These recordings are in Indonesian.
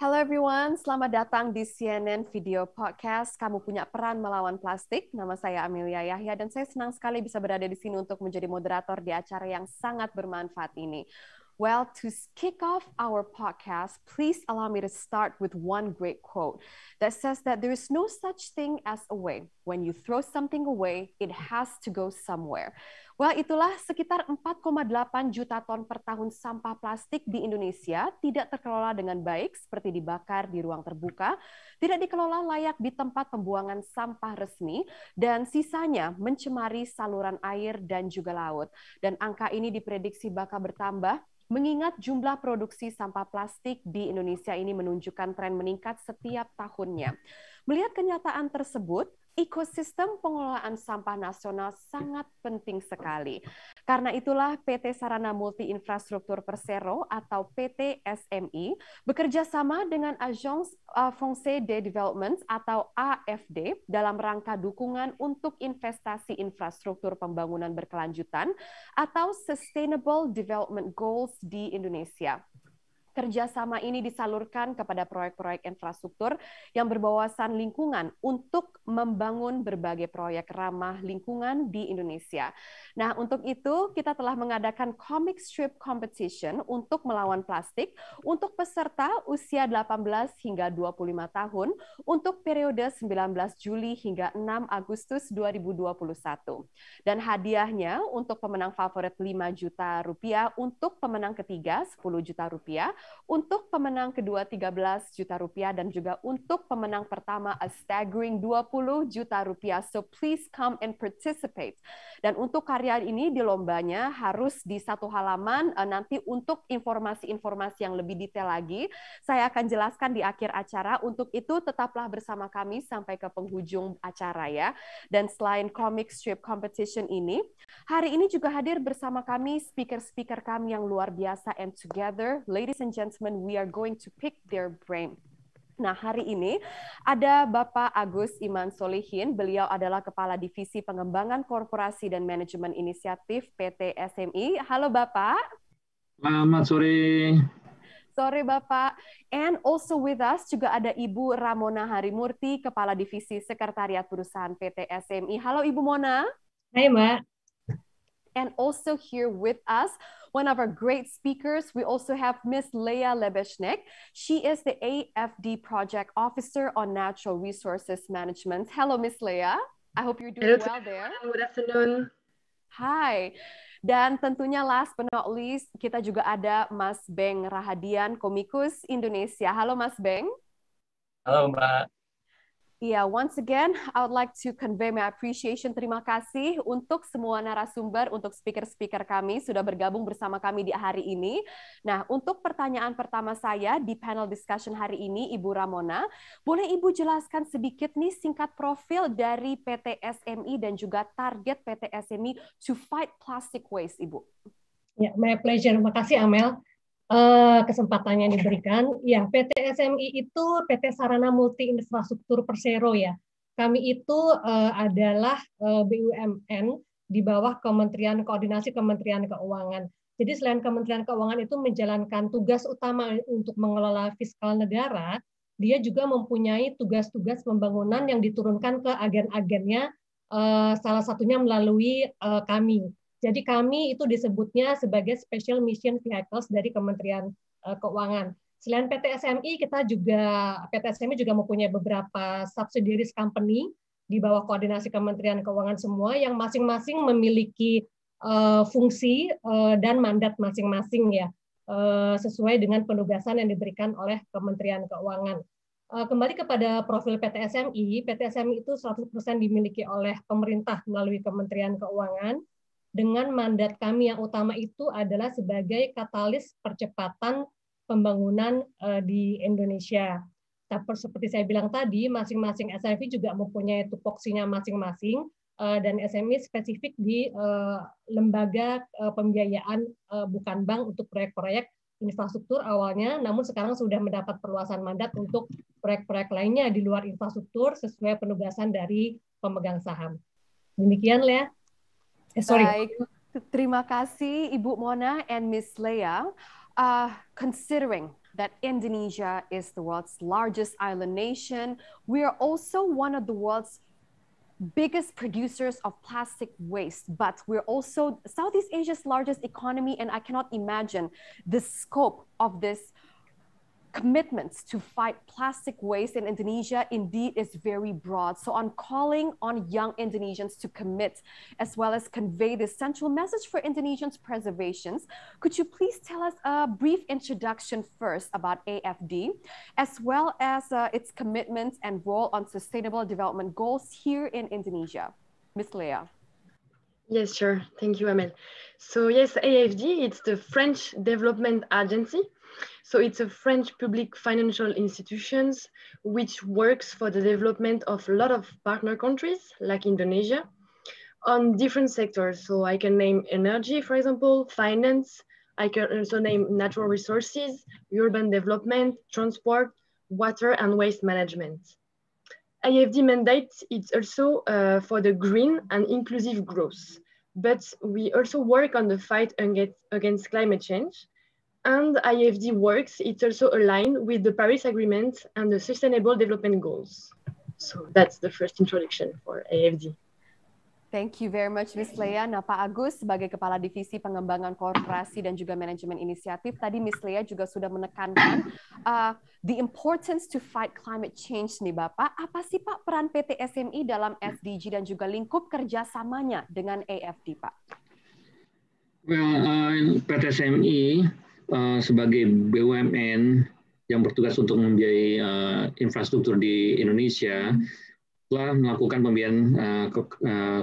Hello everyone, selamat datang di CNN Video Podcast. Kamu punya peran melawan plastik. Nama saya Amelia Yahya dan saya senang sekali bisa berada di sini untuk menjadi moderator di acara yang sangat bermanfaat ini. Well, to kick off our podcast, please allow me to start with one great quote that says that there is no such thing as a way. When you throw something away, it has to go somewhere. Well, itulah sekitar 4,8 juta ton per tahun sampah plastik di Indonesia tidak terkelola dengan baik seperti dibakar di ruang terbuka, tidak dikelola layak di tempat pembuangan sampah resmi, dan sisanya mencemari saluran air dan juga laut. Dan angka ini diprediksi bakal bertambah mengingat jumlah produksi sampah plastik di Indonesia ini menunjukkan tren meningkat setiap tahunnya. Melihat kenyataan tersebut, ekosistem pengelolaan sampah nasional sangat penting sekali. Karena itulah PT Sarana Multi Infrastruktur Persero atau PT SMI bekerja sama dengan Agence Française de Développement atau AFD dalam rangka dukungan untuk investasi infrastruktur pembangunan berkelanjutan atau Sustainable Development Goals di Indonesia. Kerjasama ini disalurkan kepada proyek-proyek infrastruktur yang berwawasan lingkungan untuk membangun berbagai proyek ramah lingkungan di Indonesia. Nah, untuk itu kita telah mengadakan comic strip competition untuk melawan plastik untuk peserta usia 18 hingga 25 tahun untuk periode 19 Juli hingga 6 Agustus 2021. Dan hadiahnya untuk pemenang favorit 5 juta rupiah, untuk pemenang ketiga 10 juta rupiah, untuk pemenang kedua 13 juta rupiah, dan juga untuk pemenang pertama a staggering 20 juta rupiah. So please come and participate. Dan untuk karya ini di lombanya harus di satu halaman. Nanti untuk informasi-informasi yang lebih detail lagi, saya akan jelaskan di akhir acara. Untuk itu tetaplah bersama kami sampai ke penghujung acara ya. Dan selain comic strip competition ini, hari ini juga hadir bersama kami speaker-speaker kami yang luar biasa, and together, ladies and gentlemen, we are going to pick their brain. Nah, hari ini ada Bapak Agus Iman Solihin. Beliau adalah Kepala Divisi Pengembangan Korporasi dan Manajemen Inisiatif PT SMI. Halo Bapak. Selamat sore. Sore Bapak. And also with us juga ada Ibu Ramona Harimurti, Kepala Divisi Sekretariat Perusahaan PT SMI. Halo Ibu Mona. Hai Mbak. And also here with us, one of our great speakers, we also have Miss Leah Lebeshnik. She is the AFD Project Officer on Natural Resources Management. Hello, Miss Leah. I hope you're doing well there. Good afternoon. Hi. Dan tentunya last but not least, kita juga ada Mas Beng Rahadian, komikus Indonesia. Halo, Mas Beng. Halo, Mbak. Yeah, once again, I would like to convey my appreciation. Terima kasih untuk semua narasumber, untuk speaker-speaker kami sudah bergabung bersama kami di hari ini. Nah, untuk pertanyaan pertama saya di panel discussion hari ini, Ibu Ramona, boleh Ibu jelaskan sedikit nih singkat profil dari PT SMI dan juga target PT SMI to fight plastic waste, Ibu? Ya, my pleasure. Makasih Amel. Kesempatannya yang diberikan. Ya, PT SMI itu PT Sarana Multi Infrastruktur Persero ya. Kami itu adalah BUMN di bawah Koordinasi Kementerian Keuangan. Jadi selain Kementerian Keuangan itu menjalankan tugas utama untuk mengelola fiskal negara, dia juga mempunyai tugas-tugas pembangunan yang diturunkan ke agen-agennya, salah satunya melalui kami. Jadi kami itu disebutnya sebagai Special Mission Vehicles dari Kementerian Keuangan. Selain PT SMI, PT SMI juga mempunyai beberapa subsidiaries company di bawah koordinasi Kementerian Keuangan semua yang masing-masing memiliki fungsi dan mandat masing-masing ya, sesuai dengan penugasan yang diberikan oleh Kementerian Keuangan. Kembali kepada profil PT SMI itu 100% dimiliki oleh pemerintah melalui Kementerian Keuangan. Dengan mandat kami yang utama itu adalah sebagai katalis percepatan pembangunan di Indonesia. Tapi seperti saya bilang tadi, masing-masing SMI juga mempunyai tupoksinya masing-masing, dan SMI spesifik di lembaga pembiayaan bukan bank untuk proyek-proyek infrastruktur awalnya, namun sekarang sudah mendapat perluasan mandat untuk proyek-proyek lainnya di luar infrastruktur sesuai penugasan dari pemegang saham. Demikian, Lea. Baik, terima kasih Ibu Mona and Miss Leah. Considering that Indonesia is the world's largest island nation. We are also one of the world's biggest producers of plastic waste, but we're also Southeast Asia's largest economy, and I cannot imagine the scope of this commitments to fight plastic waste in Indonesia indeed is very broad. So I'm calling on young Indonesians to commit as well as convey this central message for Indonesians' preservations. Could you please tell us a brief introduction first about AFD, as well as its commitments and role on sustainable development goals here in Indonesia? Ms. Leah. Yes, sure. Thank you, Amel. So yes, AFD, it's the French Development Agency. So it's a French public financial institutions which works for the development of a lot of partner countries like Indonesia on different sectors. So I can name energy, for example, finance. I can also name natural resources, urban development, transport, water and waste management. AFD mandate is also for the green and inclusive growth, but we also work on the fight against climate change. And AFD works, it's also aligned with the Paris Agreement and the Sustainable Development Goals. So that's the first introduction for AFD. Thank you very much, Ms. Leah. Nah, Pak Agus, sebagai Kepala Divisi Pengembangan Korporasi dan juga Manajemen Inisiatif, tadi Ms. Leah juga sudah menekankan the importance to fight climate change nih, Bapak. Apa sih, Pak, peran PT SMI dalam SDG dan juga lingkup kerjasamanya dengan AFD, Pak? Well, PT SMI sebagai BUMN yang bertugas untuk membiayai infrastruktur di Indonesia telah melakukan pembiayaan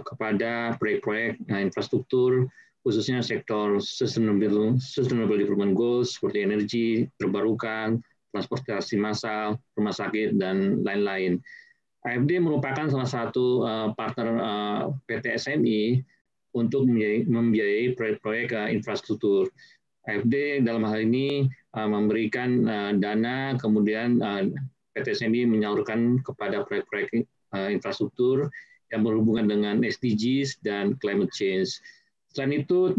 kepada proyek-proyek infrastruktur khususnya sektor Sustainable Development Goals seperti energi terbarukan, transportasi massal, rumah sakit, dan lain-lain. AFD merupakan salah satu partner PT SMI untuk membiayai proyek-proyek infrastruktur. AFD dalam hal ini memberikan dana, kemudian PT SMI menyalurkan kepada proyek-proyek infrastruktur yang berhubungan dengan SDGs dan climate change. Selain itu,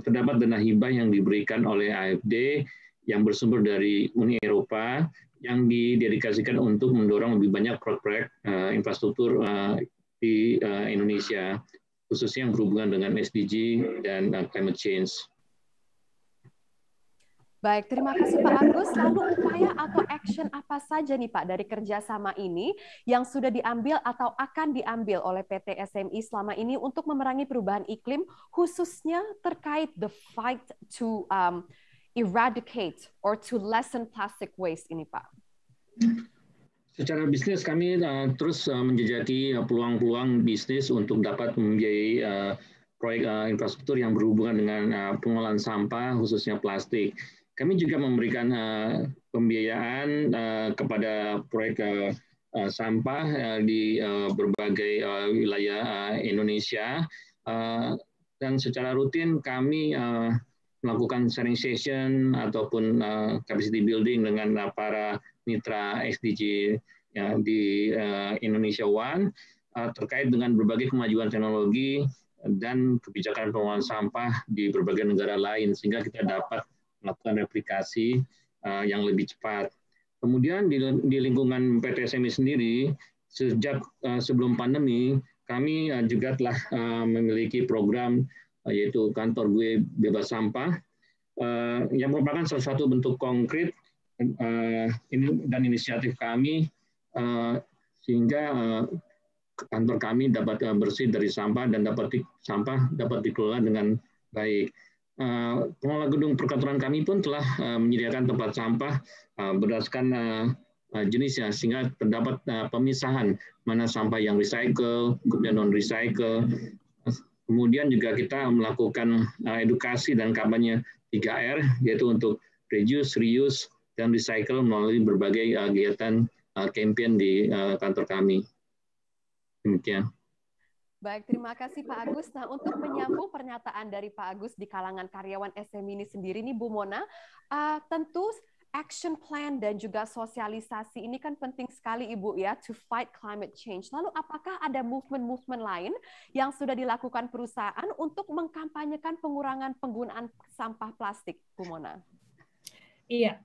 terdapat dana hibah yang diberikan oleh AFD yang bersumber dari Uni Eropa yang didedikasikan untuk mendorong lebih banyak proyek-proyek infrastruktur di Indonesia, khususnya yang berhubungan dengan SDG dan climate change. Baik, terima kasih Pak Agus. Lalu upaya atau action apa saja nih Pak dari kerjasama ini yang sudah diambil atau akan diambil oleh PT SMI selama ini untuk memerangi perubahan iklim, khususnya terkait the fight to eradicate or to lessen plastic waste ini Pak? Secara bisnis kami terus menjejaki peluang-peluang bisnis untuk dapat membiayai proyek infrastruktur yang berhubungan dengan pengolahan sampah, khususnya plastik. Kami juga memberikan pembiayaan kepada proyek sampah di berbagai wilayah Indonesia, dan secara rutin kami melakukan sharing session ataupun capacity building dengan para mitra SDG di Indonesia One terkait dengan berbagai kemajuan teknologi dan kebijakan pengolahan sampah di berbagai negara lain, sehingga kita dapat melakukan replikasi yang lebih cepat. Kemudian di lingkungan PT SMI sendiri, sejak sebelum pandemi, kami juga telah memiliki program yaitu Kantor Gue Bebas Sampah, yang merupakan salah satu bentuk konkret dan inisiatif kami, sehingga kantor kami dapat bersih dari sampah dan sampah dapat dikelola dengan baik. Pengelola gedung perkantoran kami pun telah menyediakan tempat sampah berdasarkan jenisnya, sehingga terdapat pemisahan mana sampah yang recycle, kemudian non-recycle. Kemudian juga kita melakukan edukasi dan kampanye 3R, yaitu untuk reduce, reuse, dan recycle melalui berbagai kegiatan campaign di kantor kami. Demikian. Baik, terima kasih Pak Agus. Nah, untuk menyambung pernyataan dari Pak Agus di kalangan karyawan SMI ini sendiri nih Bu Mona, tentu action plan dan juga sosialisasi ini kan penting sekali Ibu ya, to fight climate change. Lalu apakah ada movement-movement lain yang sudah dilakukan perusahaan untuk mengkampanyekan pengurangan penggunaan sampah plastik, Bu Mona? Iya,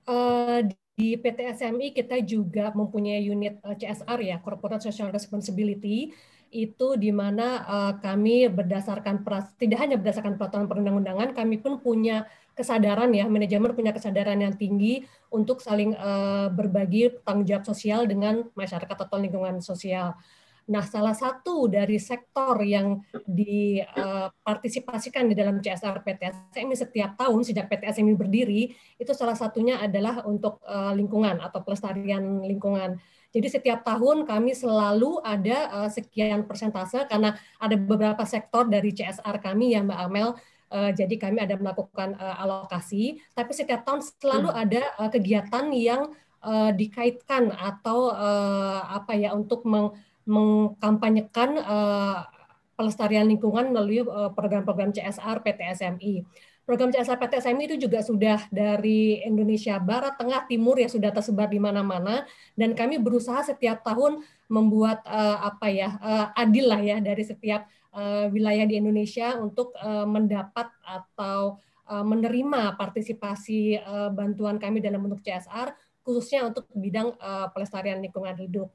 di PT SMI kita juga mempunyai unit CSR ya, Corporate Social Responsibility, itu di mana kami berdasarkan tidak hanya berdasarkan peraturan perundang-undangan, kami pun punya kesadaran ya, manajemen punya kesadaran yang tinggi untuk saling berbagi tanggung jawab sosial dengan masyarakat atau lingkungan sosial. Nah, salah satu dari sektor yang dipartisipasikan di dalam CSR PT SMI setiap tahun sejak PT SMI berdiri, itu salah satunya adalah untuk lingkungan atau pelestarian lingkungan. Jadi setiap tahun kami selalu ada sekian persentase karena ada beberapa sektor dari CSR kami ya Mbak Amel. Jadi kami ada melakukan alokasi, tapi setiap tahun selalu ada kegiatan yang dikaitkan atau untuk mengkampanyekan pelestarian lingkungan melalui program-program CSR PT SMI. Program CSR PT SMI itu juga sudah dari Indonesia Barat, Tengah, Timur ya sudah tersebar di mana-mana, dan kami berusaha setiap tahun membuat adil lah ya dari setiap wilayah di Indonesia untuk mendapat atau menerima partisipasi bantuan kami dalam bentuk CSR khususnya untuk bidang pelestarian lingkungan hidup.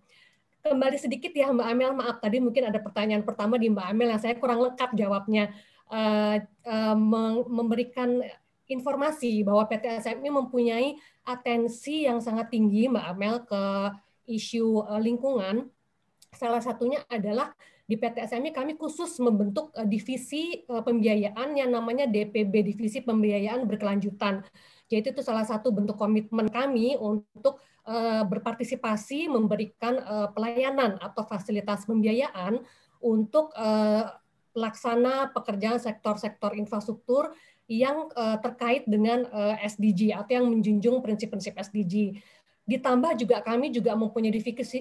Kembali sedikit ya Mbak Amel, maaf tadi mungkin ada pertanyaan pertama di Mbak Amel yang saya kurang lengkap jawabnya. Memberikan informasi bahwa PT SMI mempunyai atensi yang sangat tinggi Mbak Amel ke isu lingkungan. Salah satunya adalah di PT SMI kami khusus membentuk divisi pembiayaan yang namanya DPB, Divisi Pembiayaan Berkelanjutan. Jadi itu salah satu bentuk komitmen kami untuk berpartisipasi memberikan pelayanan atau fasilitas pembiayaan untuk pelaksana pekerjaan sektor-sektor infrastruktur yang terkait dengan SDG atau yang menjunjung prinsip-prinsip SDG. Ditambah juga kami juga mempunyai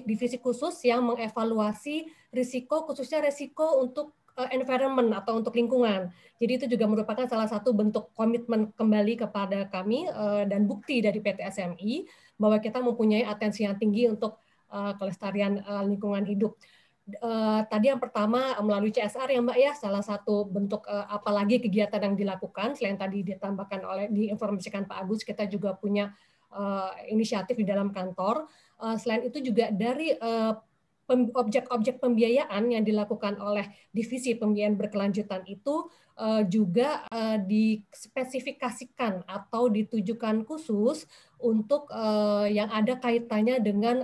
divisi khusus yang mengevaluasi risiko, khususnya risiko untuk environment atau untuk lingkungan. Jadi itu juga merupakan salah satu bentuk komitmen kembali kepada kami dan bukti dari PT SMI bahwa kita mempunyai atensi yang tinggi untuk kelestarian lingkungan hidup. Tadi yang pertama melalui CSR ya Mbak ya, salah satu bentuk apalagi kegiatan yang dilakukan selain tadi diinformasikan Pak Agus, kita juga punya inisiatif di dalam kantor. Selain itu juga dari objek-objek pembiayaan yang dilakukan oleh divisi pembiayaan berkelanjutan itu juga dispesifikasikan atau ditujukan khusus untuk yang ada kaitannya dengan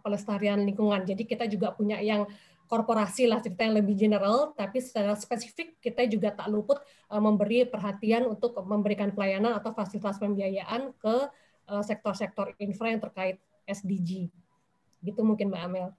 pelestarian lingkungan. Jadi kita juga punya yang korporasi lah cerita yang lebih general, tapi secara spesifik kita juga tak luput memberi perhatian untuk memberikan pelayanan atau fasilitas pembiayaan ke sektor-sektor infra yang terkait SDG. Gitu mungkin Mbak Amel.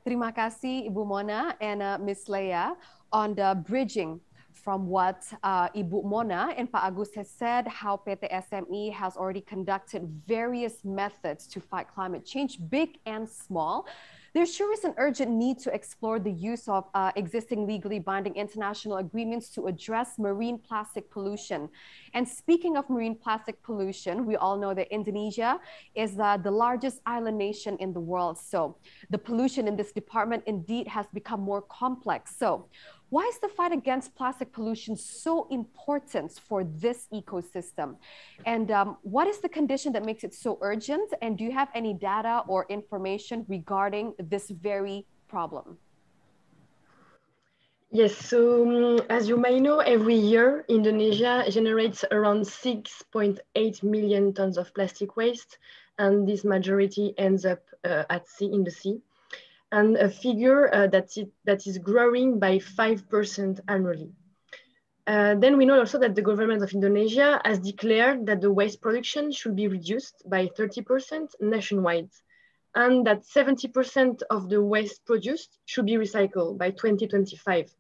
Terima kasih Ibu Mona and Ms. Leah on the bridging from what Ibu Mona and Pak Agus has said, how PT SMI has already conducted various methods to fight climate change, big and small. There sure is an urgent need to explore the use of existing legally binding international agreements to address marine plastic pollution. And speaking of marine plastic pollution, we all know that Indonesia is the largest island nation in the world. So the pollution in this department indeed has become more complex. So why is the fight against plastic pollution so important for this ecosystem? And what is the condition that makes it so urgent? And do you have any data or information regarding this very problem? Yes, so as you may know, every year Indonesia generates around 6.8 million tons of plastic waste, and this majority ends up at sea, in the sea. And a figure that is growing by 5% annually. Then we know also that the government of Indonesia has declared that the waste production should be reduced by 30% nationwide, and that 70% of the waste produced should be recycled by 2025,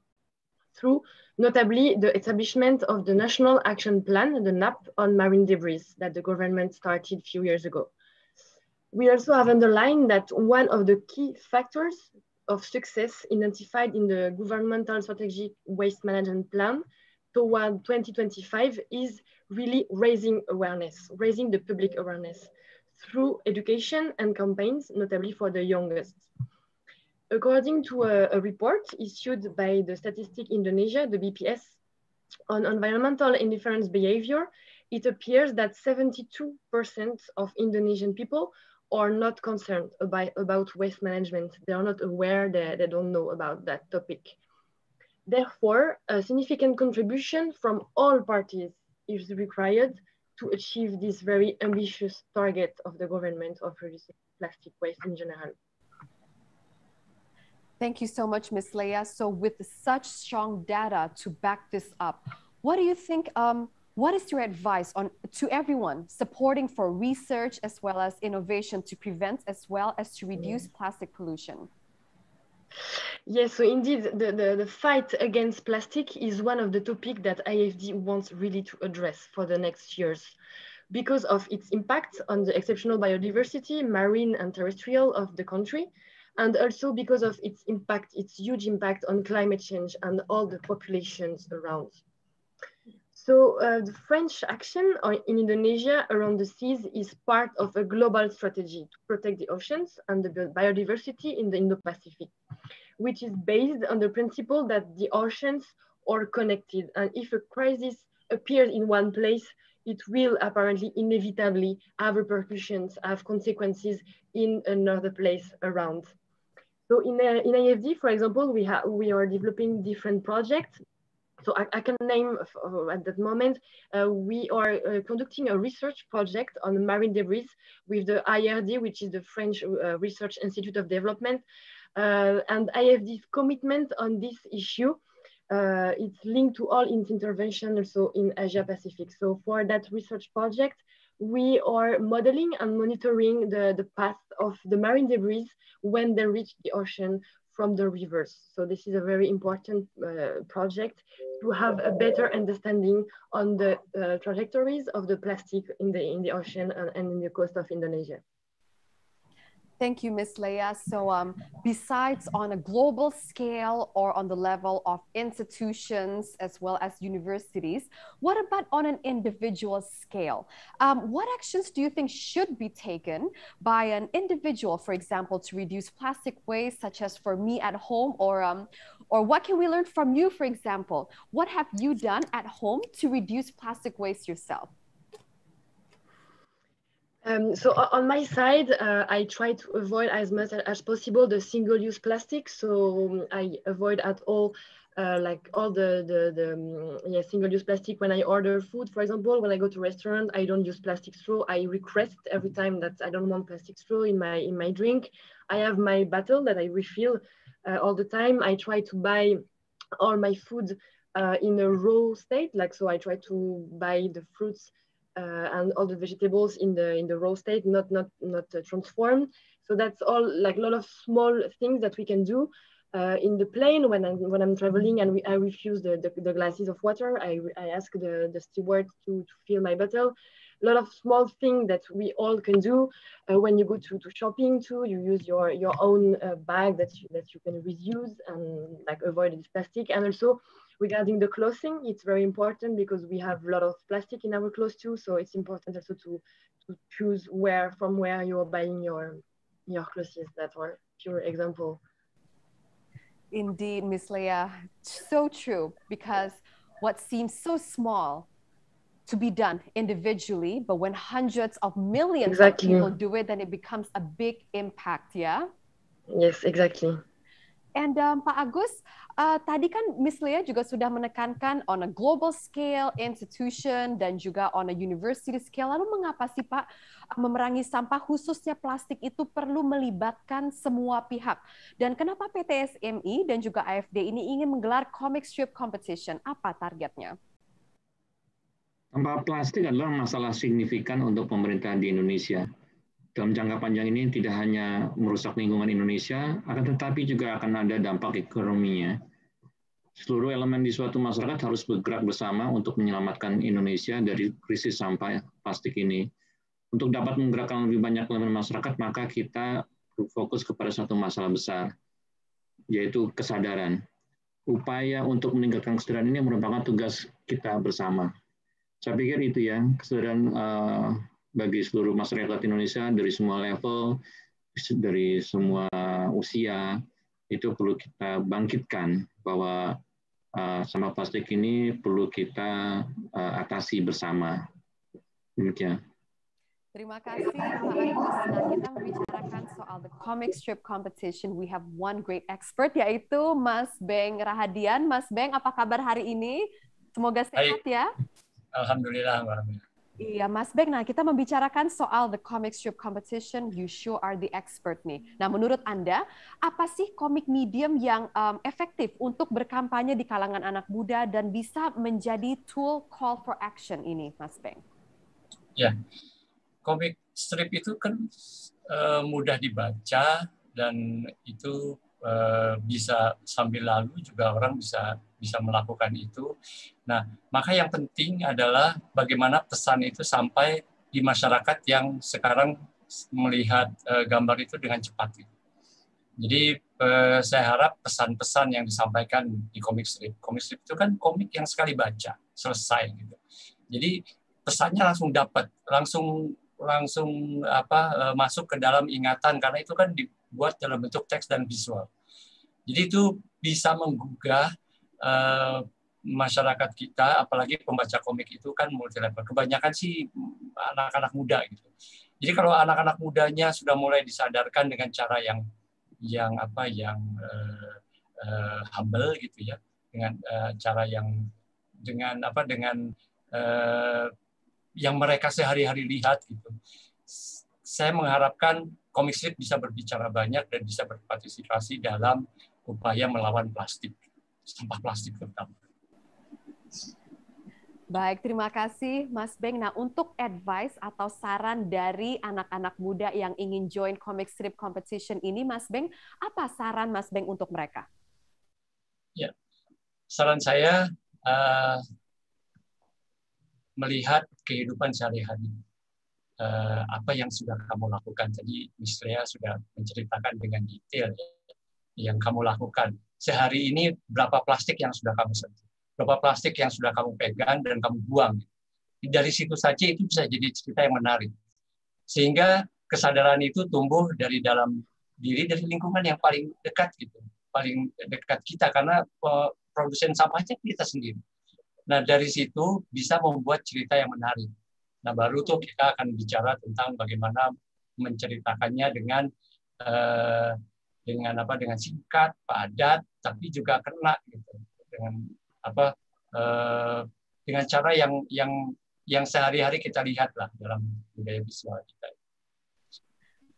through notably the establishment of the National Action Plan, the NAP, on marine debris that the government started a few years ago. We also have underlined that one of the key factors of success identified in the governmental strategic waste management plan toward 2025 is really raising awareness, raising the public awareness through education and campaigns, notably for the youngest. According to a report issued by the Statistic Indonesia, the BPS, on environmental indifference behavior, it appears that 72% of Indonesian people are not concerned about waste management. They are not aware, they don't know about that topic. Therefore, a significant contribution from all parties is required to achieve this very ambitious target of the government of reducing plastic waste in general. Thank you so much, Ms. Leah. So with such strong data to back this up, what do you think, what is your advice to everyone supporting for research as well as innovation to prevent as well as to reduce plastic pollution? Yes, so indeed, the fight against plastic is one of the topics that IFD wants really to address for the next years because of its impact on the exceptional biodiversity, marine and terrestrial of the country, and also because of its impact, its huge impact on climate change and all the populations around. So the French action in Indonesia around the seas is part of a global strategy to protect the oceans and the biodiversity in the Indo-Pacific, which is based on the principle that the oceans are connected. And if a crisis appears in one place, it will apparently inevitably have repercussions, have consequences in another place around. So in IFD, for example, we are developing different projects. So I can name at that moment, we are conducting a research project on marine debris with the IRD, which is the French Research Institute of Development. And IFD's commitment on this issue, it's linked to all its intervention also in Asia Pacific. So for that research project, we are modeling and monitoring the path of the marine debris when they reach the ocean from the rivers. So this is a very important project to have a better understanding on the trajectories of the plastic in the ocean and in the coast of Indonesia. Thank you, Ms. Leah. So besides on a global scale or on the level of institutions as well as universities, what about on an individual scale? What actions do you think should be taken by an individual, for example, to reduce plastic waste, such as for me at home, or what can we learn from you, for example? What have you done at home to reduce plastic waste yourself? So on my side, I try to avoid as much as possible the single-use plastic. So I avoid at all, like all the single-use plastic when I order food. For example, when I go to restaurant, I don't use plastic straw. I request every time that I don't want plastic straw in my drink. I have my bottle that I refill all the time. I try to buy all my food in a raw state. Like, so I try to buy the fruits and all the vegetables in the raw state, not transformed. So that's all, like a lot of small things that we can do in the plane when I'm traveling, and I refuse the glasses of water. I ask the steward to fill my bottle. A lot of small things that we all can do. When you go to shopping too, you use your own bag that you can reuse and like avoid this plastic. And also, regarding the clothing, it's very important because we have a lot of plastic in our clothes too. So it's important also to choose from where you are buying your clothes. That are pure example. Indeed, Ms. Leah, so true, because what seems so small to be done individually, but when hundreds of millions of people do it, then it becomes a big impact, yeah? Yes, exactly. And Pak Agus, tadi kan Ms. Leah juga sudah menekankan on a global scale, institution, dan juga on a university scale. Lalu mengapa sih Pak memerangi sampah khususnya plastik itu perlu melibatkan semua pihak? Dan kenapa PT SMI dan juga AFD ini ingin menggelar comic strip competition? Apa targetnya? Sampah plastik adalah masalah signifikan untuk pemerintah di Indonesia. Dalam jangka panjang ini tidak hanya merusak lingkungan Indonesia, akan tetapi juga akan ada dampak ekonominya. Seluruh elemen di suatu masyarakat harus bergerak bersama untuk menyelamatkan Indonesia dari krisis sampah plastik ini. Untuk dapat menggerakkan lebih banyak elemen masyarakat, maka kita fokus kepada satu masalah besar, yaitu kesadaran. Upaya untuk meningkatkan kesadaran ini merupakan tugas kita bersama. Saya pikir itu ya, kesadaran bagi seluruh masyarakat Indonesia dari semua level, dari semua usia, itu perlu kita bangkitkan bahwa sampah plastik ini perlu kita atasi bersama. Demikian. Terima kasih Pak Agus. Nah, kita membicarakan soal the comic strip competition. We have one great expert, yaitu Mas Beng Rahadian. Mas Beng, apa kabar hari ini? Semoga sehat ya. Alhamdulillah. Iya, Mas Beng. Nah, kita membicarakan soal the comic strip competition. You sure are the expert nih. Nah, menurut Anda, apa sih komik medium yang efektif untuk berkampanye di kalangan anak muda dan bisa menjadi tool call for action ini, Mas Beng? Ya, komik strip itu kan mudah dibaca dan itu bisa sambil lalu juga orang bisa melakukan itu. Nah, maka yang penting adalah bagaimana pesan itu sampai di masyarakat yang sekarang melihat gambar itu dengan cepat. Jadi saya harap pesan-pesan yang disampaikan di komik strip itu kan komik yang sekali baca selesai gitu. Jadi pesannya langsung dapat, langsung masuk ke dalam ingatan karena itu kan dibuat dalam bentuk teks dan visual. Jadi itu bisa menggugah masyarakat kita, apalagi pembaca komik itu kan multi level. Kebanyakan sih anak-anak muda gitu. Jadi kalau anak-anak mudanya sudah mulai disadarkan dengan cara yang humble gitu ya, dengan cara yang dengan yang mereka sehari-hari lihat gitu. Saya mengharapkan komik strip bisa berbicara banyak dan bisa berpartisipasi dalam upaya melawan plastik, sampah plastik terutama. Baik, terima kasih Mas Beng. Nah, untuk advice atau saran dari anak-anak muda yang ingin join comic strip competition ini, Mas Beng, apa saran Mas Beng untuk mereka? Ya, saran saya melihat kehidupan sehari-hari. Apa yang sudah kamu lakukan. Tadi Miss Lea sudah menceritakan dengan detail yang kamu lakukan. Sehari ini berapa plastik yang sudah kamu sentuh, berapa plastik yang sudah kamu pegang dan kamu buang. Dari situ saja itu bisa jadi cerita yang menarik. Sehingga kesadaran itu tumbuh dari dalam diri, dari lingkungan yang paling dekat gitu, paling dekat kita karena produsen sampahnya kita sendiri. Nah, dari situ bisa membuat cerita yang menarik. Nah, baru tuh kita akan bicara tentang bagaimana menceritakannya dengan singkat, padat, tapi juga kena gitu. Dengan cara yang sehari-hari kita lihat lah dalam budaya visual kita.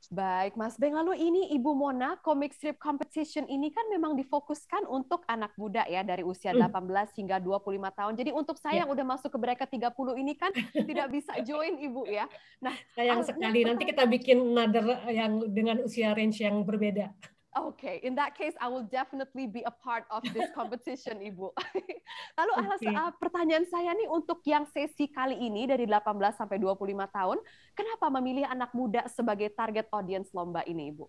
Baik, Mas Beng. Lalu ini Ibu Mona, comic strip competition ini kan memang difokuskan untuk anak muda ya, dari usia 18 hingga 25 tahun. Jadi untuk saya yang udah masuk ke bracket 30 ini kan tidak bisa join Ibu ya. Nah, sayang sekali. Nanti kita bikin another yang dengan usia range yang berbeda. Okay, in that case, I will definitely be a part of this competition, Ibu. Lalu pertanyaan saya nih untuk yang sesi kali ini dari 18 sampai 25 tahun, kenapa memilih anak muda sebagai target audience lomba ini, Ibu?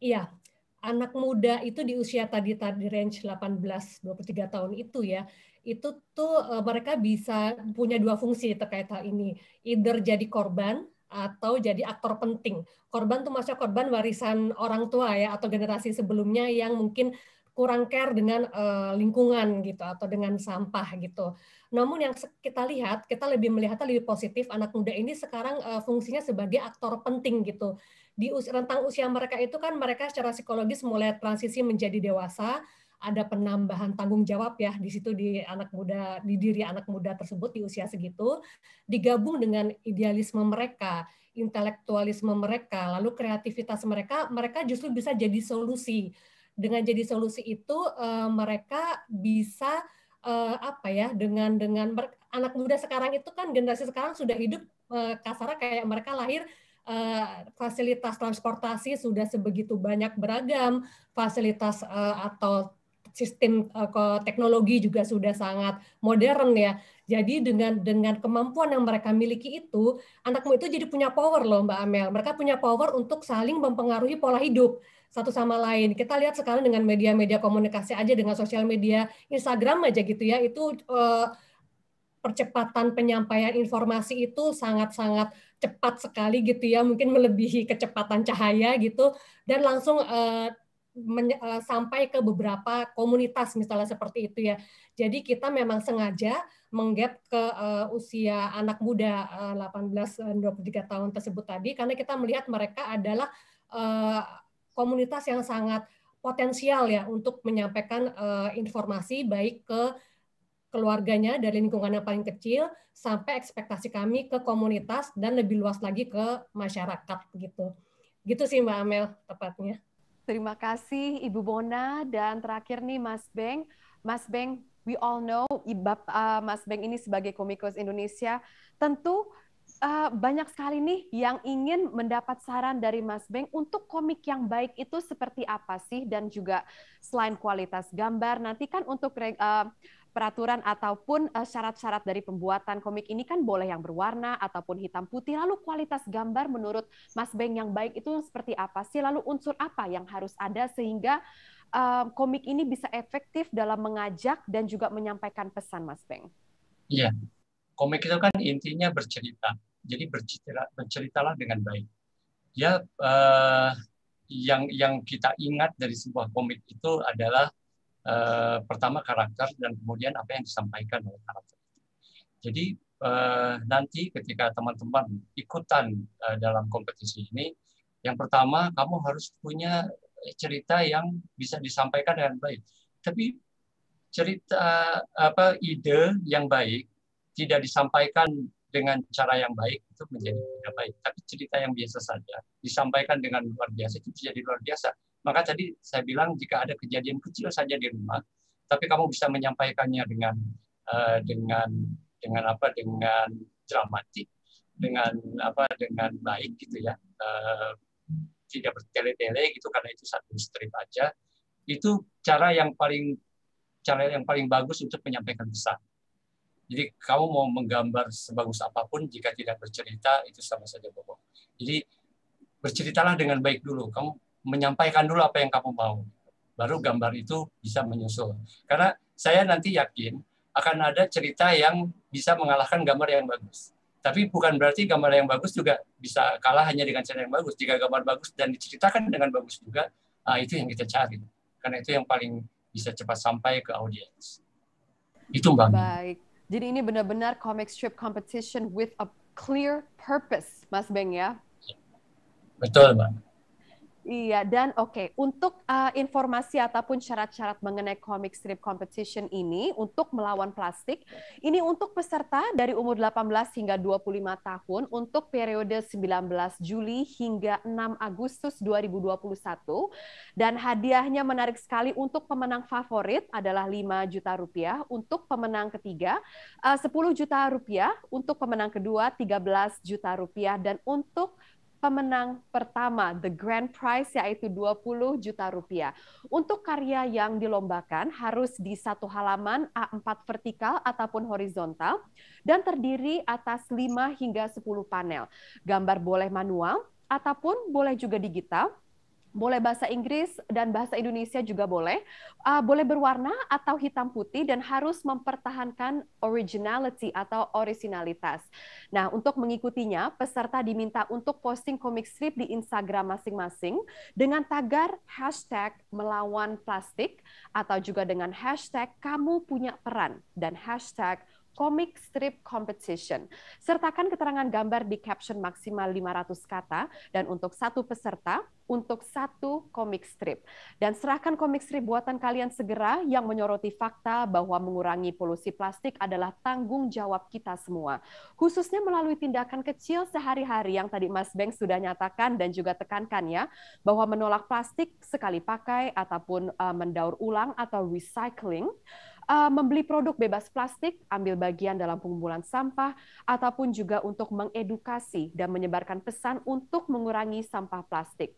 Iya, anak muda itu di usia tadi range 18-23 tahun itu ya, itu tuh mereka bisa punya dua fungsi terkait hal ini, either jadi korban atau jadi aktor penting. Korban tuh maksudnya korban warisan orang tua ya atau generasi sebelumnya yang mungkin kurang care dengan lingkungan gitu atau dengan sampah gitu. Namun yang kita lihat, kita lebih melihatnya lebih positif, anak muda ini sekarang fungsinya sebagai aktor penting gitu. Di rentang usia mereka itu kan mereka secara psikologis mulai transisi menjadi dewasa, ada penambahan tanggung jawab ya di situ di anak muda, di diri anak muda tersebut di usia segitu, digabung dengan idealisme mereka, intelektualisme mereka, lalu kreativitas mereka, mereka justru bisa jadi solusi. Dengan jadi solusi itu mereka bisa dengan anak muda sekarang itu kan generasi sekarang sudah hidup kasarnya kayak mereka lahir fasilitas transportasi sudah sebegitu banyak beragam, fasilitas atau sistem teknologi juga sudah sangat modern ya. Jadi dengan kemampuan yang mereka miliki itu, anakmu itu jadi punya power loh Mbak Amel. Mereka punya power untuk saling mempengaruhi pola hidup satu sama lain. Kita lihat sekarang dengan media-media komunikasi aja, dengan sosial media, Instagram aja gitu ya, itu percepatan penyampaian informasi itu sangat-sangat cepat sekali gitu ya, mungkin melebihi kecepatan cahaya gitu, dan langsung sampai ke beberapa komunitas misalnya seperti itu ya. Jadi kita memang sengaja menggap ke usia anak muda 18-23 tahun tersebut tadi karena kita melihat mereka adalah komunitas yang sangat potensial ya untuk menyampaikan informasi baik ke keluarganya dari lingkungan yang paling kecil sampai ekspektasi kami ke komunitas dan lebih luas lagi ke masyarakat gitu. Gitu sih Mbak Amel tepatnya. Terima kasih Ibu Mona, dan terakhir nih Mas Beng. Mas Beng, we all know Mas Beng ini sebagai komikus Indonesia tentu banyak sekali nih yang ingin mendapat saran dari Mas Beng untuk komik yang baik itu seperti apa sih, dan juga selain kualitas gambar, nanti kan untuk peraturan ataupun syarat-syarat dari pembuatan komik ini kan boleh yang berwarna ataupun hitam putih. Lalu kualitas gambar menurut Mas Beng yang baik itu seperti apa sih? Lalu unsur apa yang harus ada sehingga komik ini bisa efektif dalam mengajak dan juga menyampaikan pesan, Mas Beng? Iya, komik itu kan intinya bercerita. Jadi berceritalah dengan baik. Ya, yang kita ingat dari sebuah komik itu adalah pertama karakter dan kemudian apa yang disampaikan oleh karakter. Jadi nanti ketika teman-teman ikutan dalam kompetisi ini, yang pertama kamu harus punya cerita yang bisa disampaikan dengan baik. Tapi cerita ide yang baik tidak disampaikan dengan cara yang baik itu menjadi tidak baik. Tapi cerita yang biasa saja disampaikan dengan luar biasa itu jadi luar biasa. Maka tadi saya bilang jika ada kejadian kecil saja di rumah, tapi kamu bisa menyampaikannya dengan dramatik, dengan baik gitu ya, tidak bertele-tele gitu karena itu satu strip aja. Itu cara yang paling bagus untuk menyampaikan pesan. Jadi kamu mau menggambar sebagus apapun jika tidak bercerita itu sama saja bohong. Jadi berceritalah dengan baik dulu. Kamu menyampaikan dulu apa yang kamu mau. Baru gambar itu bisa menyusul. Karena saya nanti yakin akan ada cerita yang bisa mengalahkan gambar yang bagus. Tapi bukan berarti gambar yang bagus juga bisa kalah hanya dengan cara yang bagus. Jika gambar bagus dan diceritakan dengan bagus juga, itu yang kita cari. Karena itu yang paling bisa cepat sampai ke audiens. Itu Mbak. Baik. Jadi ini benar-benar comic strip competition with a clear purpose, Mas Beng ya? Betul, Mbak. Iya, dan oke, untuk informasi ataupun syarat-syarat mengenai comic strip competition ini untuk melawan plastik, ini untuk peserta dari umur 18 hingga 25 tahun untuk periode 19 Juli hingga 6 Agustus 2021, dan hadiahnya menarik sekali. Untuk pemenang favorit adalah 5 juta rupiah, untuk pemenang ketiga 10 juta rupiah, untuk pemenang kedua 13 juta rupiah, dan untuk pemenang pertama, the grand prize, yaitu 20 juta rupiah. Untuk karya yang dilombakan harus di satu halaman A4 vertikal ataupun horizontal dan terdiri atas 5 hingga 10 panel. Gambar boleh manual ataupun boleh juga digital. Boleh bahasa Inggris dan bahasa Indonesia juga boleh. Boleh berwarna atau hitam putih dan harus mempertahankan originality atau orisinalitas. Nah, untuk mengikutinya, peserta diminta untuk posting comic strip di Instagram masing-masing dengan tagar hashtag melawan plastik atau juga dengan hashtag kamu punya peran dan hashtag comic strip competition. Sertakan keterangan gambar di caption maksimal 500 kata dan untuk satu peserta untuk satu comic strip. Dan serahkan comic strip buatan kalian segera yang menyoroti fakta bahwa mengurangi polusi plastik adalah tanggung jawab kita semua. Khususnya melalui tindakan kecil sehari-hari yang tadi Mas Beng sudah nyatakan dan juga tekankan ya, bahwa menolak plastik sekali pakai ataupun mendaur ulang atau recycling, membeli produk bebas plastik, ambil bagian dalam pengumpulan sampah, ataupun juga untuk mengedukasi dan menyebarkan pesan untuk mengurangi sampah plastik.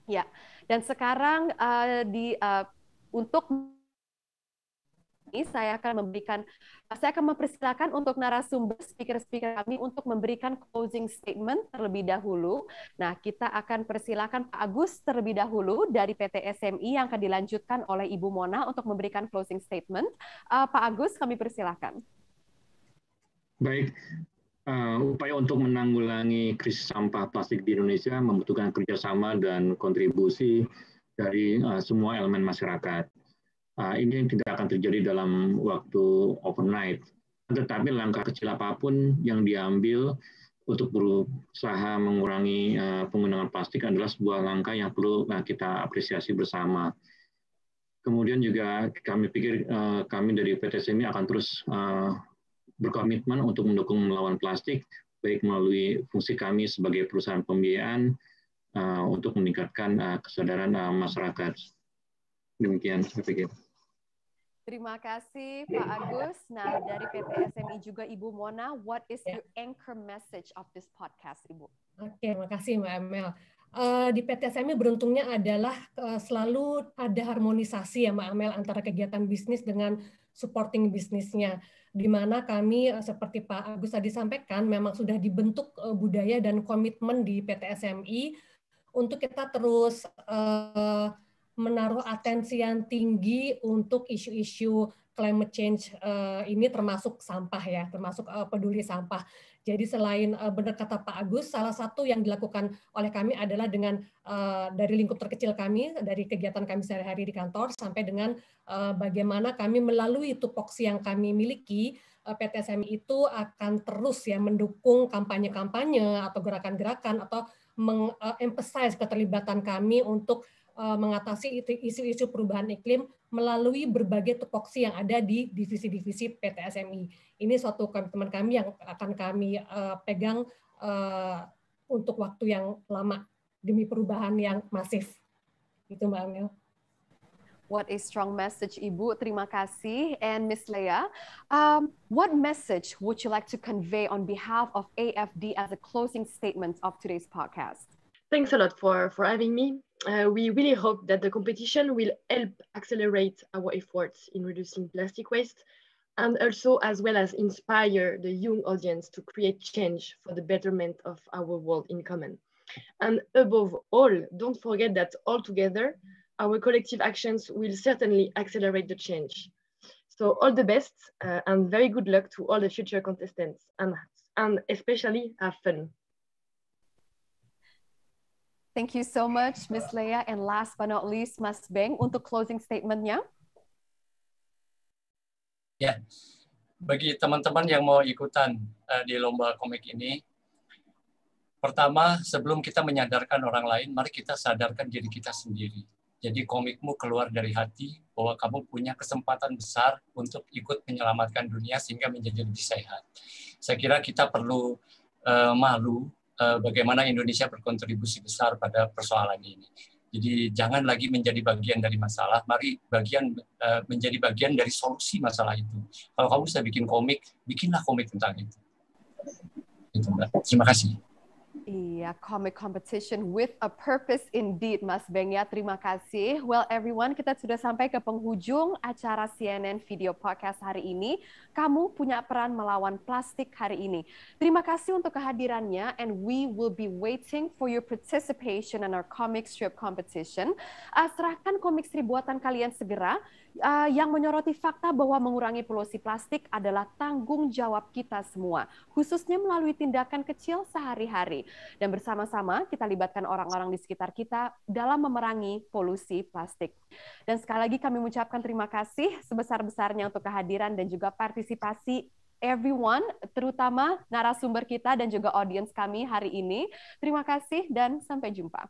Ya, dan sekarang untuk ini saya akan mempersilakan untuk narasumber speaker kami untuk memberikan closing statement terlebih dahulu. Nah, kita akan persilakan Pak Agus terlebih dahulu dari PT SMI yang akan dilanjutkan oleh Ibu Mona untuk memberikan closing statement. Pak Agus, kami persilakan. Baik, upaya untuk menanggulangi krisis sampah plastik di Indonesia membutuhkan kerjasama dan kontribusi dari semua elemen masyarakat. Ini tidak akan terjadi dalam waktu overnight, tetapi langkah kecil apapun yang diambil untuk berusaha mengurangi penggunaan plastik adalah sebuah langkah yang perlu kita apresiasi bersama. Kemudian juga kami pikir kami dari PT SMI akan terus berkomitmen untuk mendukung melawan plastik, baik melalui fungsi kami sebagai perusahaan pembiayaan untuk meningkatkan kesadaran masyarakat. Demikian saya pikir. Terima kasih Pak Agus. Nah, dari PT SMI juga Ibu Mona, what is your anchor message of this podcast, Ibu? Oke, makasih Mbak Amel. Di PT SMI beruntungnya adalah selalu ada harmonisasi ya Mbak Amel antara kegiatan bisnis dengan supporting bisnisnya, di mana kami seperti Pak Agus tadi sampaikan memang sudah dibentuk budaya dan komitmen di PT SMI untuk kita terus menaruh atensi yang tinggi untuk isu-isu climate change ini, termasuk sampah ya, termasuk peduli sampah. Jadi selain benar kata Pak Agus, salah satu yang dilakukan oleh kami adalah dengan dari lingkup terkecil kami, dari kegiatan kami sehari-hari di kantor, sampai dengan bagaimana kami melalui tupoksi yang kami miliki, PT SMI itu akan terus ya mendukung kampanye-kampanye atau gerakan-gerakan atau mengemphasize keterlibatan kami untuk mengatasi isu-isu perubahan iklim melalui berbagai tupoksi yang ada di divisi-divisi PT SMI. Ini suatu komitmen kami yang akan kami pegang untuk waktu yang lama demi perubahan yang masif. Itu Mbak Amel. What a strong message, Ibu. Terima kasih. And Ms. Leah, what message would you like to convey on behalf of AFD as a closing statement of today's podcast? Thanks a lot for having me. We really hope that the competition will help accelerate our efforts in reducing plastic waste, and also as well as inspire the young audience to create change for the betterment of our world in common. And above all, don't forget that all together, our collective actions will certainly accelerate the change. So all the best and very good luck to all the future contestants, and especially have fun. Thank you so much, Ms. Leah. And last but not least, Mas Beng, untuk closing statement-nya. Ya, bagi teman-teman yang mau ikutan di lomba komik ini, pertama, sebelum kita menyadarkan orang lain, mari kita sadarkan diri kita sendiri. Jadi komikmu keluar dari hati bahwa kamu punya kesempatan besar untuk ikut menyelamatkan dunia sehingga menjadi lebih sehat. Saya kira kita perlu malu bagaimana Indonesia berkontribusi besar pada persoalan ini. Jadi jangan lagi menjadi bagian dari masalah, mari menjadi bagian dari solusi masalah itu. Kalau kamu bisa bikin komik, bikinlah komik tentang itu. Itu, Mbak. Terima kasih. Iya, comic competition with a purpose indeed, Mas Beng ya. Terima kasih. Well, everyone, kita sudah sampai ke penghujung acara CNN Video Podcast hari ini. Kamu punya peran melawan plastik hari ini. Terima kasih untuk kehadirannya, and we will be waiting for your participation in our comic strip competition. Serahkan komik strip buatan kalian segera, yang menyoroti fakta bahwa mengurangi polusi plastik adalah tanggung jawab kita semua, khususnya melalui tindakan kecil sehari-hari. Dan bersama-sama kita libatkan orang-orang di sekitar kita dalam memerangi polusi plastik. Dan sekali lagi kami mengucapkan terima kasih sebesar-besarnya untuk kehadiran dan juga partisipasi everyone, terutama narasumber kita dan juga audiens kami hari ini. Terima kasih dan sampai jumpa.